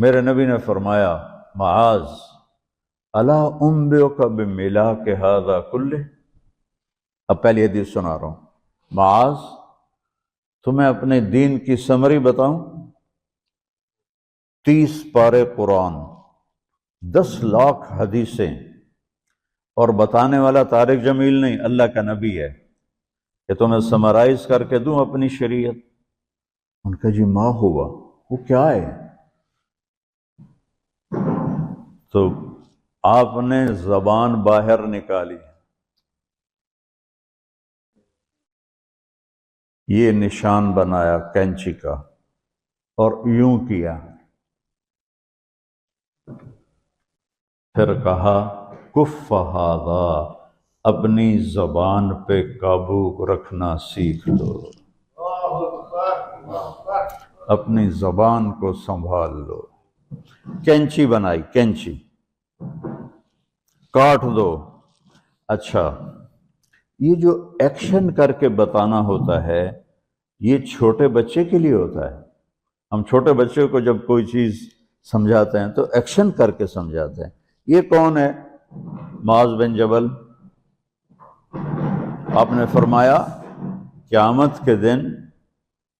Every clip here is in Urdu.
میرے نبی نے فرمایا معاذ الا انبئک بملاک ھذا کلہ، اب پہلی حدیث سنا رہا ہوں، معاذ تمہیں اپنے دین کی سمری بتاؤں؟ 30 پارے قرآن، 10 لاکھ حدیثیں، اور بتانے والا طارق جمیل نہیں، اللہ کا نبی ہے، کہ تمہیں سمرائز کر کے دوں اپنی شریعت؟ ان کا جی ما ہوا، وہ کیا ہے؟ تو آپ نے زبان باہر نکالی، یہ نشان بنایا کینچی کا اور یوں کیا، پھر کہا کف ھذا، اپنی زبان پہ قابو رکھنا سیکھ لو، اپنی زبان کو سنبھال لو۔ کینچی بنائی، کینچی، کاٹ دو۔ اچھا، یہ جو ایکشن کر کے بتانا ہوتا ہے یہ چھوٹے بچے کے لیے ہوتا ہے۔ ہم چھوٹے بچے کو جب کوئی چیز سمجھاتے ہیں تو ایکشن کر کے سمجھاتے ہیں۔ یہ کون ہے؟ معاذ بن جبل۔ آپ نے فرمایا قیامت کے دن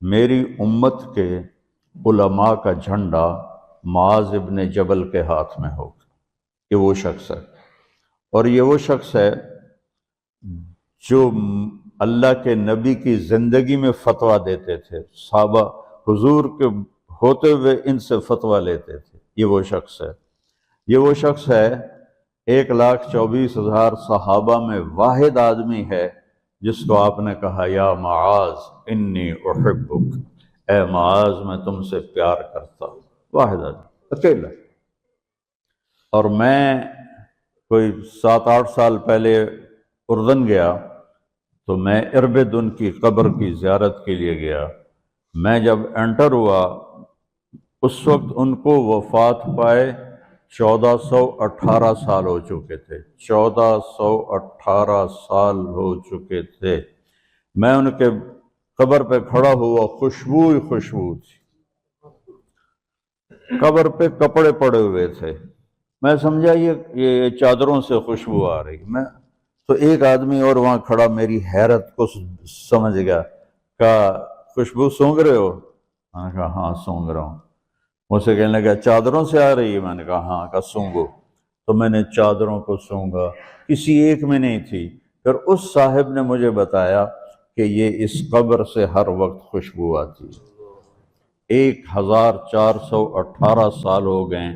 میری امت کے علماء کا جھنڈا معاذ ابن جبل کے ہاتھ میں ہوگا۔ یہ وہ شخص ہے، اور یہ وہ شخص ہے جو اللہ کے نبی کی زندگی میں فتویٰ دیتے تھے، صحابہ حضور کے ہوتے ہوئے ان سے فتویٰ لیتے تھے۔ یہ وہ شخص ہے، یہ وہ شخص ہے 1,24,000 صحابہ میں واحد آدمی ہے جس کو آپ نے کہا یا معاذ انی احبک، اے معاذ میں تم سے پیار کرتا ہوں۔ واحد آدمی، اکیلا۔ اور میں کوئی 7-8 سال پہلے اردن گیا تو میں اربد ان کی قبر کی زیارت کے لیے گیا۔ میں جب انٹر ہوا اس وقت ان کو وفات پائے 1418 سال ہو چکے تھے، 1418 سال ہو چکے تھے۔ میں ان کے قبر پہ کھڑا ہوا، خوشبو ہی خوشبو تھی، قبر پہ کپڑے پڑے ہوئے تھے۔ میں سمجھا یہ چادروں سے خوشبو آ رہی۔ میں تو ایک آدمی اور وہاں کھڑا میری حیرت کو سمجھ گیا، کہا خوشبو سونگ رہے ہو؟ میں نے کہا ہاں سونگ رہا ہوں۔ مجھ سے کہنے لگا چادروں سے آ رہی ہے؟ میں نے کہا ہاں۔ کہا سونگو۔ تو میں نے چادروں کو سونگا، کسی ایک میں نہیں تھی۔ پھر اس صاحب نے مجھے بتایا کہ یہ اس قبر سے ہر وقت خوشبو آتی ہے۔ 1418 سال ہو گئے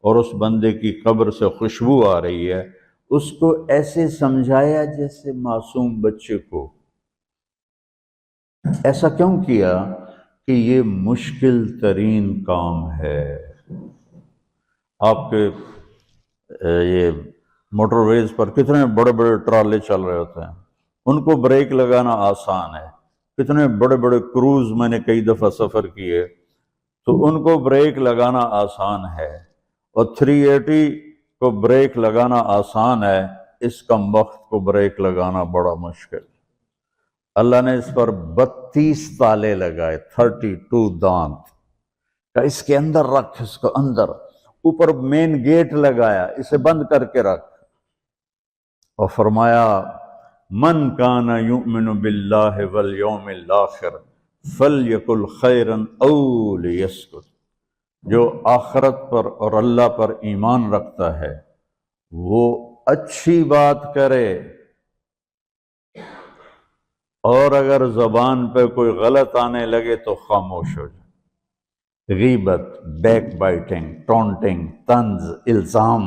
اور اس بندے کی قبر سے خوشبو آ رہی ہے۔ اس کو ایسے سمجھایا جیسے معصوم بچے کو۔ ایسا کیوں کیا؟ کہ یہ مشکل ترین کام ہے۔ آپ کے یہ موٹر ویز پر کتنے بڑے بڑے ٹرالے چل رہے ہوتے ہیں، ان کو بریک لگانا آسان ہے۔ کتنے بڑے بڑے کروز میں نے کئی دفعہ سفر کیے تو ان کو بریک لگانا آسان ہے، اور 380 کو بریک لگانا آسان ہے، اس کم وقت کو بریک لگانا بڑا مشکل۔ اللہ نے اس پر 32 تالے لگائے، 32 دانت، کہ اس کے اندر رکھ، اس کو اندر، اوپر مین گیٹ لگایا، اسے بند کر کے رکھ، اور فرمایا من کان یؤمن باللہ والیوم الآخر فلیقل خیرا او لیسکت، جو آخرت پر اور اللہ پر ایمان رکھتا ہے وہ اچھی بات کرے، اور اگر زبان پہ کوئی غلط آنے لگے تو خاموش ہو جائے۔ غیبت، بیک بائٹنگ، ٹونٹنگ، طنز، الزام،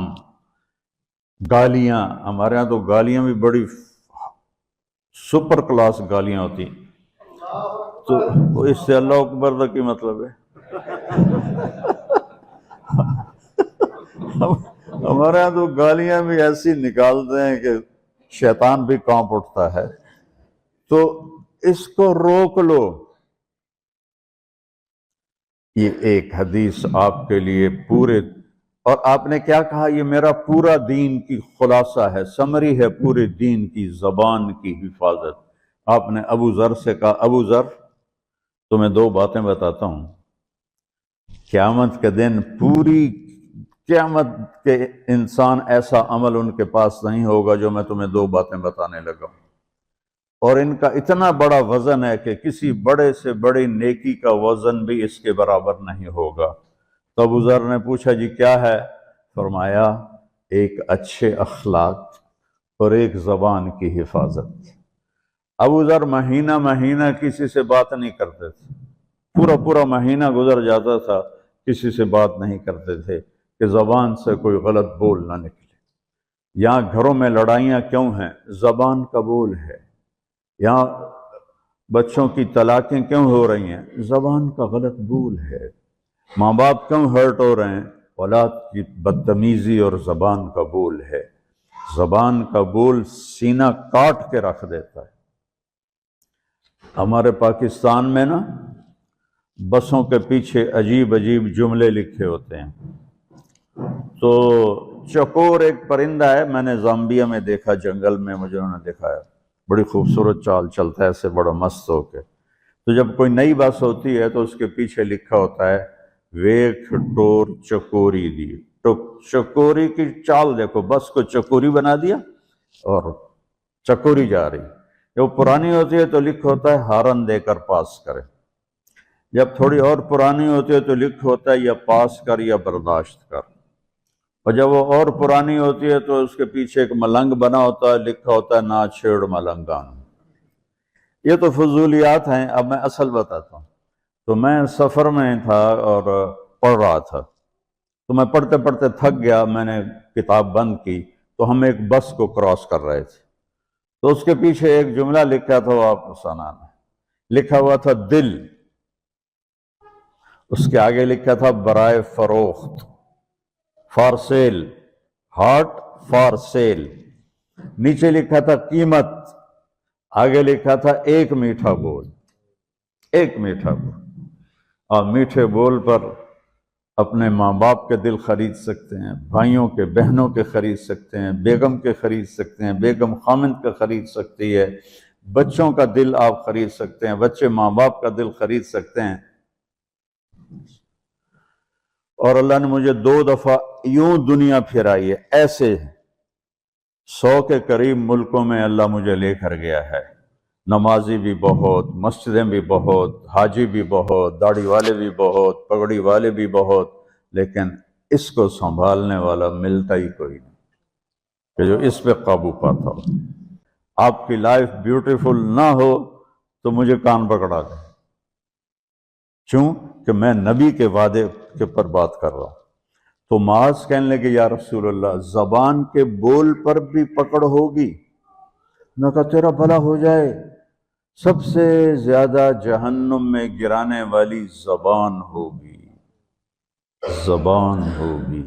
گالیاں۔ ہمارے ہاں تو گالیاں بھی بڑی سپر کلاس گالیاں ہوتی، تو اس سے اللہ اکبر کا کی مطلب ہے؟ ہمارے ہاں تو گالیاں بھی ایسی نکالتے ہیں کہ شیطان بھی کانپ اٹھتا ہے۔ تو اس کو روک لو۔ یہ ایک حدیث آپ کے لیے پورے، اور آپ نے کیا کہا؟ یہ میرا پورا دین کی خلاصہ ہے، سمری ہے پورے دین کی، زبان کی حفاظت۔ آپ نے ابو ذر سے کہا ابو ذر تمہیں 2 باتیں بتاتا ہوں، قیامت کے دن پوری قیامت کے انسان ایسا عمل ان کے پاس نہیں ہوگا جو میں تمہیں دو باتیں بتانے لگا ہوں، اور ان کا اتنا بڑا وزن ہے کہ کسی بڑے سے بڑی نیکی کا وزن بھی اس کے برابر نہیں ہوگا۔ تو ابو ذر نے پوچھا جی کیا ہے؟ فرمایا ایک اچھے اخلاق اور ایک زبان کی حفاظت۔ ابو ذر مہینہ مہینہ کسی سے بات نہیں کرتے تھے، پورا مہینہ گزر جاتا تھا کسی سے بات نہیں کرتے تھے کہ زبان سے کوئی غلط بول نہ نکلے۔ یہاں گھروں میں لڑائیاں کیوں ہیں؟ زبان کا بول ہے۔ یہاں بچوں کی طلاقیں کیوں ہو رہی ہیں؟ زبان کا غلط بول ہے۔ ماں باپ کیوں ہرٹ ہو رہے ہیں؟ اولاد کی بدتمیزی اور زبان کا بول ہے۔ زبان کا بول سینہ کاٹ کے رکھ دیتا ہے۔ ہمارے پاکستان میں نا بسوں کے پیچھے عجیب جملے لکھے ہوتے ہیں۔ تو چکور ایک پرندہ ہے، میں نے زامبیا میں دیکھا، جنگل میں مجھے انہوں نے دکھایا، بڑی خوبصورت چال چلتا ہے ایسے بڑا مست ہو کے۔ تو جب کوئی نئی بس ہوتی ہے تو اس کے پیچھے لکھا ہوتا ہے ویکھ ٹور چکوری دی۔ تو چکوری کی چال دیکھو، بس کو چکوری بنا دیا اور چکوری جا رہی۔ جب پرانی ہوتی ہے تو لکھ ہوتا ہے ہارن دے کر پاس کرے، جب تھوڑی اور پرانی ہوتی ہے تو لکھ ہوتا ہے یا پاس کر یا برداشت کر، اور جب وہ اور پرانی ہوتی ہے تو اس کے پیچھے ایک ملنگ بنا ہوتا ہے، لکھا ہوتا ہے نا چھیڑ ملنگان۔ یہ تو فضولیات ہیں۔ اب میں اصل بتاتا ہوں۔ تو میں سفر میں تھا اور پڑھ رہا تھا، تو میں پڑھتے پڑھتے تھک گیا، میں نے کتاب بند کی، تو ہم ایک بس کو کراس کر رہے تھے، تو اس کے پیچھے ایک جملہ لکھا تھا، وہ آپ کو سنانا ہے۔ لکھا ہوا تھا دل، اس کے آگے لکھا تھا برائے فروخت، for sale, heart for sale. نیچے لکھا تھا قیمت، آگے لکھا تھا ایک میٹھا بول، ایک میٹھا بول۔ اور میٹھے بول پر اپنے ماں باپ کے دل خرید سکتے ہیں، بھائیوں کے بہنوں کے خرید سکتے ہیں، بیگم کے خرید سکتے ہیں، بیگم خامند کا خرید سکتی ہے، بچوں کا دل آپ خرید سکتے ہیں، بچے ماں باپ کا دل خرید سکتے ہیں۔ اور اللہ نے مجھے 2 دفعہ یوں دنیا پھرائی ہے، ایسے 100 کے قریب ملکوں میں اللہ مجھے لے کر گیا ہے۔ نمازی بھی بہت، مسجدیں بھی بہت، حاجی بھی بہت، داڑھی والے بھی بہت، پگڑی والے بھی بہت، لیکن اس کو سنبھالنے والا ملتا ہی کوئی نہیں کہ جو اس پہ قابو پاتا ہو۔ آپ کی لائف بیوٹیفل نہ ہو تو مجھے کان پکڑا دیں، کیوں کہ میں نبی کے وعدے کے پر بات کر رہا ہوں۔ تو معاذ کہنے لگے یا رسول اللہ زبان کے بول پر بھی پکڑ ہوگی؟ میں کہا تیرا بھلا ہو جائے، سب سے زیادہ جہنم میں گرانے والی زبان ہوگی، زبان ہوگی۔